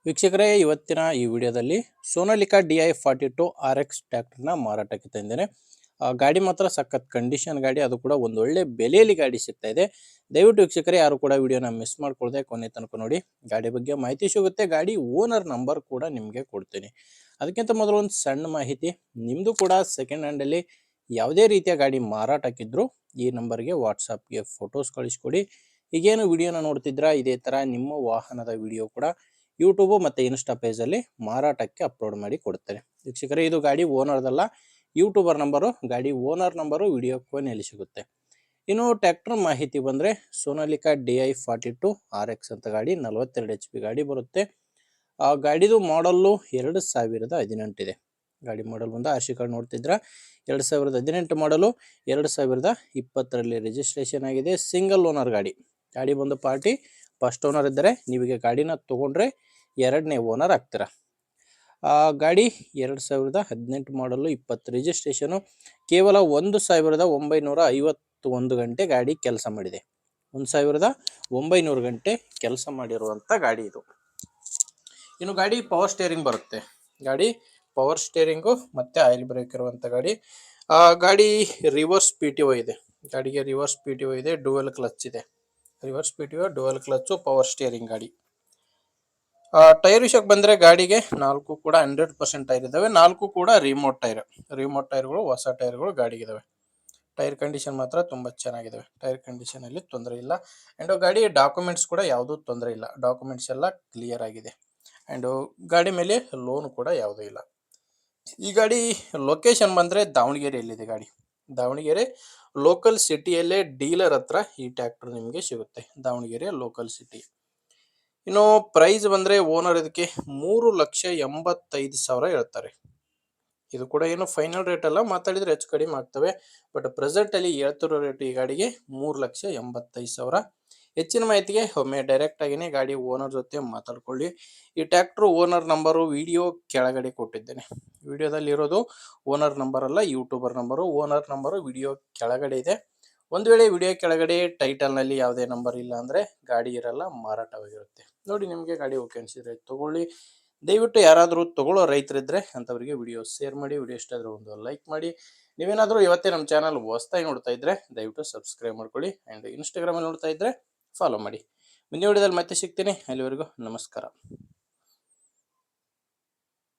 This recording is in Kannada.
ವೀಕ್ಷಕರೇ, ಇವತ್ತಿನ ಈ ವಿಡಿಯೋದಲ್ಲಿ ಸೋನಾಲಿಕಾ DI42RX ಟ್ರ್ಯಾಕ್ಟರ್ನ ಮಾರಾಟಕ್ಕೆ ತಂದಿದ್ದೇನೆ. ಗಾಡಿ ಮಾತ್ರ ಸಖತ್ ಕಂಡೀಷನ್ ಗಾಡಿ, ಅದು ಕೂಡ ಒಂದು ಒಳ್ಳೆ ಬೆಲೆಯಲ್ಲಿ ಗಾಡಿ ಸಿಗ್ತಾ ಇದೆ. ದಯವಿಟ್ಟು ವೀಕ್ಷಕರೇ ಯಾರು ಕೂಡ ವಿಡಿಯೋನ ಮಿಸ್ ಮಾಡ್ಕೊಳ್ಳದೆ ಕೊನೆ ತನಕ ನೋಡಿ. ಗಾಡಿ ಬಗ್ಗೆ ಮಾಹಿತಿ ಸಿಗುತ್ತೆ, ಗಾಡಿ ಓನರ್ ನಂಬರ್ ಕೂಡ ನಿಮಗೆ ಕೊಡ್ತೀನಿ. ಅದಕ್ಕಿಂತ ಮೊದಲು ಒಂದು ಸಣ್ಣ ಮಾಹಿತಿ, ನಿಮ್ಮದು ಕೂಡ ಸೆಕೆಂಡ್ ಹ್ಯಾಂಡಲ್ಲಿ ಯಾವುದೇ ರೀತಿಯ ಗಾಡಿ ಮಾರಾಟಕ್ಕಿದ್ರು ಈ ನಂಬರ್ಗೆ ವಾಟ್ಸಪ್ಗೆ ಫೋಟೋಸ್ ಕಳಿಸ್ಕೊಡಿ. ಈಗೇನು ವಿಡಿಯೋನ ನೋಡ್ತಿದ್ರಾ, ಇದೇ ಥರ ನಿಮ್ಮ ವಾಹನದ ವಿಡಿಯೋ ಕೂಡ ಯೂಟ್ಯೂಬ್ ಮತ್ತು ಇನ್ಸ್ಟಾ ಪೇಜಲ್ಲಿ ಮಾರಾಟಕ್ಕೆ ಅಪ್ಲೋಡ್ ಮಾಡಿ ಕೊಡ್ತೇನೆ. ವೀಕ್ಷಕರೇ, ಇದು ಗಾಡಿ ಓನರ್ದಲ್ಲ, ಯೂಟ್ಯೂಬರ್ ನಂಬರು. ಗಾಡಿ ಓನರ್ ನಂಬರು ವಿಡಿಯೋ ಕೊನೆಯಲ್ಲಿ ಸಿಗುತ್ತೆ. ಇನ್ನು ಟ್ರ್ಯಾಕ್ಟರ್ ಮಾಹಿತಿ ಬಂದರೆ ಸೋನಾಲಿಕಾ DI42RX ಅಂತ ಗಾಡಿ 42 HP ಗಾಡಿ ಬರುತ್ತೆ. ಗಾಡಿದು ಮಾಡಲ್ಲು 2018 ಇದೆ. ಗಾಡಿ ಮಾಡಲ್ ಬಂದು ಆರ್ ಸಿ ಕಾರ್ಡ್ ನೋಡ್ತಿದ್ರ 2018 ಮಾಡಲು, 2020ರಲ್ಲಿ ರಿಜಿಸ್ಟ್ರೇಷನ್ ಆಗಿದೆ. ಸಿಂಗಲ್ ಓನರ್ ಗಾಡಿ. ಗಾಡಿ ಬಂದು ಪಾರ್ಟಿ ಫಸ್ಟ್ ಓನರ್ ಇದ್ದರೆ, ನೀವೀಗ ಗಾಡಿನ ತೊಗೊಂಡ್ರೆ ಎರಡನೇ ಓನರ್ ಆಗ್ತೀರ. ಗಾಡಿ 2018 ಮಾಡಲು, 20 ರಿಜಿಸ್ಟ್ರೇಷನು. ಕೇವಲ 1951 ಗಂಟೆ ಗಾಡಿ ಕೆಲಸ ಮಾಡಿದೆ. 1900 ಗಂಟೆ ಕೆಲಸ ಮಾಡಿರುವಂಥ ಗಾಡಿ ಇದು. ಇನ್ನು ಗಾಡಿ ಪವರ್ ಸ್ಟೇರಿಂಗ್ ಬರುತ್ತೆ. ಗಾಡಿ ಪವರ್ ಸ್ಟೇರಿಂಗು ಮತ್ತು ಆಯಿಲ್ ಬ್ರೇಕ್ ಇರುವಂಥ ಗಾಡಿ. ಗಾಡಿ ರಿವರ್ಸ್ PTO ಇದೆ. ಗಾಡಿಗೆ ರಿವರ್ಸ್ PTO ಇದೆ, ಡುವೆಲ್ ಕ್ಲಚ್ ಇದೆ. Reverse PTO, dual clutch, power steering ಗಾಡಿ. ಟೈರ್ ವಿಷಯಕ್ಕೆ ಬಂದರೆ ಗಾಡಿಗೆ 4 ಕೂಡ 100% ಟೈರ್ ಇದ್ದಾವೆ. 4 ಕೂಡ ರಿಮೋಟ್ ಟೈರ್ಗಳು, ಹೊಸ ಟೈರ್ಗಳು ಗಾಡಿಗಿದ್ದಾವೆ. ಟೈರ್ ಕಂಡೀಷನ್ ಮಾತ್ರ ತುಂಬ ಚೆನ್ನಾಗಿದ್ದಾವೆ. ಟೈರ್ ಕಂಡೀಷನಲ್ಲಿ ತೊಂದರೆ ಇಲ್ಲ. ಆ್ಯಂಡ್ ಗಾಡಿ ಡಾಕ್ಯುಮೆಂಟ್ಸ್ ಕೂಡ ಯಾವುದೂ ತೊಂದರೆ ಇಲ್ಲ. ಡಾಕ್ಯುಮೆಂಟ್ಸ್ ಎಲ್ಲ ಕ್ಲಿಯರ್ ಆಗಿದೆ. ಆ್ಯಂಡು ಗಾಡಿ ಮೇಲೆ ಲೋನ್ ಕೂಡ ಯಾವುದೂ ಇಲ್ಲ. ಈ ಗಾಡಿ ಲೊಕೇಶನ್ ಬಂದರೆ ದಾವಣಗೆರೆಯಲ್ಲಿದೆ ಗಾಡಿ. ದಾವಣಗೆರೆ ಲೋಕಲ್ ಸಿಟಿಯಲ್ಲೇ ಡೀಲರ್ ಹತ್ರ ಈ ಟ್ರ್ಯಾಕ್ಟರ್ ನಿಮಗೆ ಸಿಗುತ್ತೆ. Davanagere local city. ಇನ್ನು ಪ್ರೈಸ್ ಬಂದರೆ ಓನರ್ ಇದಕ್ಕೆ 3,85,000 ಹೇಳ್ತಾರೆ. ಇದು ಕೂಡ ಏನು ಫೈನಲ್ ರೇಟ್ ಅಲ್ಲ, ಮಾತಾಡಿದರೆ ಹೆಚ್ಚು ಕಡಿಮೆ ಆಗ್ತವೆ. ಬಟ್ ಪ್ರೆಸೆಂಟಲ್ಲಿ ಹೇಳ್ತಿರೋ ರೇಟ್ ಈ ಗಾಡಿಗೆ 3,85,000. ಹೆಚ್ಚಿನ ಮಾಹಿತಿಗೆ ಒಮ್ಮೆ ಡೈರೆಕ್ಟ್ ಆಗಿನೇ ಗಾಡಿ ಓನರ್ ಜೊತೆ ಮಾತಾಡ್ಕೊಳ್ಳಿ. ಈ ಟ್ರ್ಯಾಕ್ಟ್ರು ಓನರ್ ನಂಬರು ವಿಡಿಯೋ ಕೆಳಗಡೆ ಕೊಟ್ಟಿದ್ದೇನೆ. ವಿಡಿಯೋದಲ್ಲಿ ಇರೋದು ಓನರ್ ನಂಬರ್ ಅಲ್ಲ, YouTuber number. Owner number video ಕೆಳಗಡೆ ಇದೆ. ಒಂದು ವೇಳೆ ವಿಡಿಯೋ ಕೆಳಗಡೆ ಟೈಟಲ್ನಲ್ಲಿ ಯಾವುದೇ ನಂಬರ್ ಇಲ್ಲ ಅಂದರೆ ಗಾಡಿ ಇರಲ್ಲ, ಮಾರಾಟವಾಗಿರುತ್ತೆ. ನೋಡಿ, ನಿಮಗೆ ಗಾಡಿ ಓಕೆ ಅನಿಸಿದರೆ ತೊಗೊಳ್ಳಿ. ದಯವಿಟ್ಟು ಯಾರಾದರೂ ತೊಗೊಳ್ಳೋ ರೈತರಿದ್ದರೆ ಅಂಥವರಿಗೆ ವಿಡಿಯೋ ಶೇರ್ ಮಾಡಿ. ವಿಡಿಯೋ ಇಷ್ಟ ಆದರೆ ಒಂದು ಲೈಕ್ ಮಾಡಿ. ನೀವೇನಾದರೂ ಇವತ್ತೇ ನಮ್ಮ ಚಾನಲ್ ಹೊಸದಾಗಿ ನೋಡ್ತಾ ಇದ್ದರೆ ದಯವಿಟ್ಟು ಸಬ್ಸ್ಕ್ರೈಬ್ ಮಾಡ್ಕೊಳ್ಳಿ. ಆ್ಯಂಡ್ ಇನ್ಸ್ಟಾಗ್ರಾಮಲ್ಲಿ ನೋಡ್ತಾ ಇದ್ದರೆ ಫಾಲೋ ಮಾಡಿ. ಮುಂದಿನ ವಿಡಿಯೋದಲ್ಲಿ ಮತ್ತೆ ಸಿಗ್ತೀನಿ. ಅಲ್ಲಿವರೆಗೂ ನಮಸ್ಕಾರ.